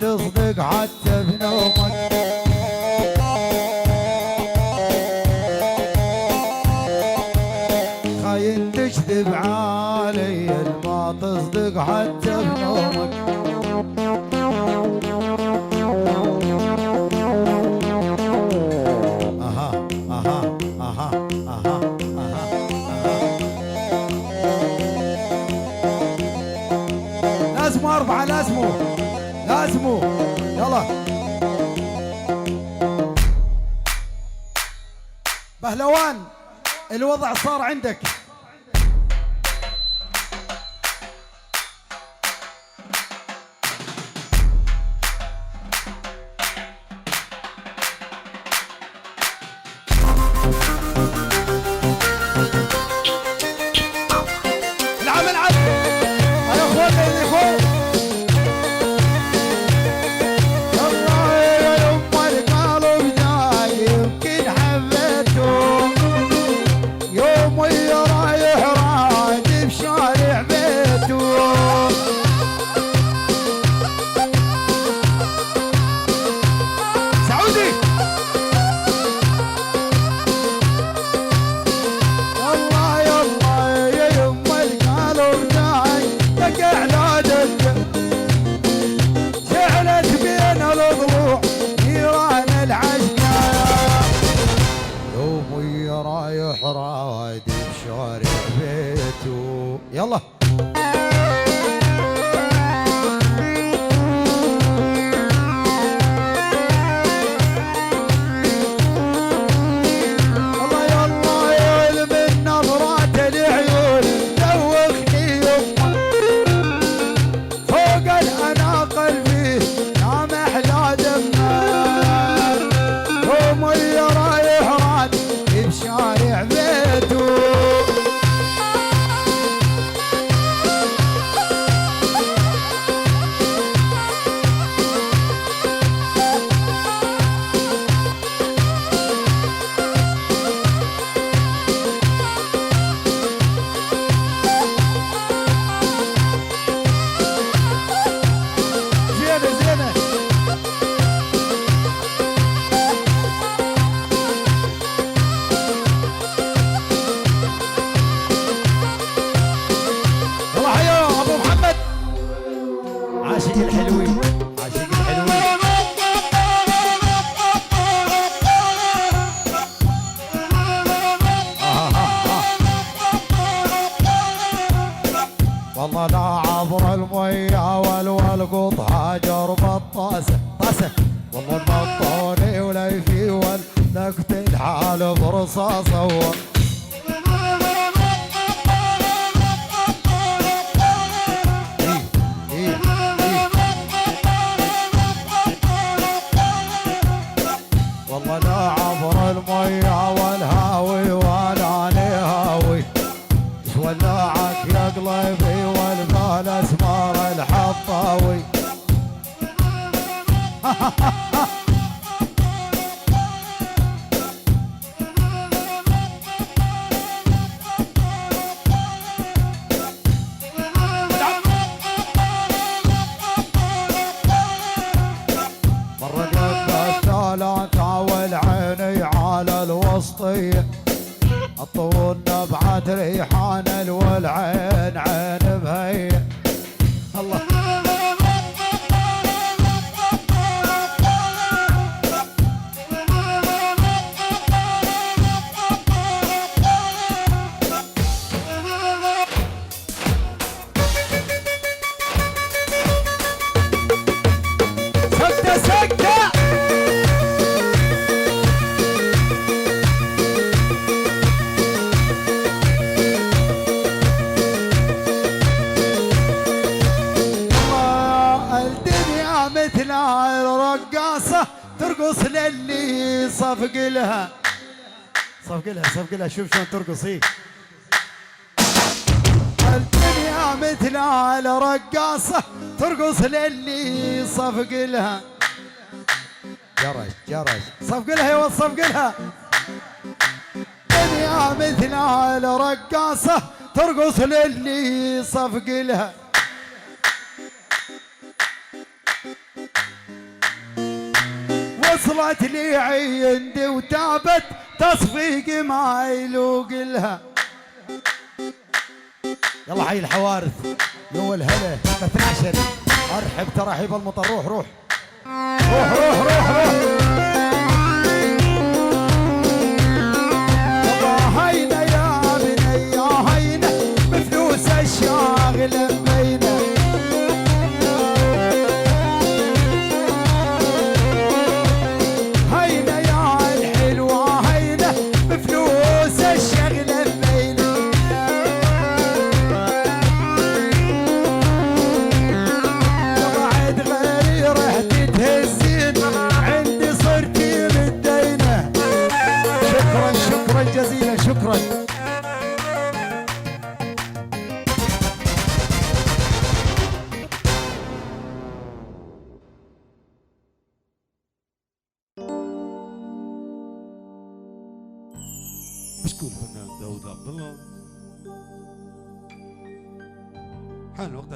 تصدق حتى بنومك. خاين تكذب علي ما تصدق حتى بنومك. لازموا أربعة، لازموا يلا. بهلوان الوضع صار عندك. يلا والله لا عبر المية والقط هاجر بالطاسة والله المطوني وليفي والنكت الحال برصاصة. والله لا عبر المية والهاوي ولا نهاوي ولعك يا قلبي والبال اسمار الحطاوي. مرة قد الثلاثة والعيني على الوسطية الطول نبعة ريحان والعين عين بهي. الله سكتة مثل الرقاصة ترقص للي صفق لها شوف شلون ترقصي. الدنيا مثل الرقاصة ترقص للي صفق لها. جرش صفق لها يا ولد صفق لها. الدنيا مثل الرقاصة ترقص للي صفق لها. وصلت لي عندي وتابت تصفيق ما يلوق لها. يلا حي الحوارث يو الهلا 12 ارحب ترحيب المطر. روح روح روح روح روح روح. يابا هينا يا بني يا هينا بفلوس الشاغله بينا. هينا يا الحلوه هينا بفلوس الشغله بينا. بعد غيري رحت تهزين عندي صرتي مدينه. شكرا شكرا جزيلا شكرا. مشكور الفنان داود عبد الله. حان وقت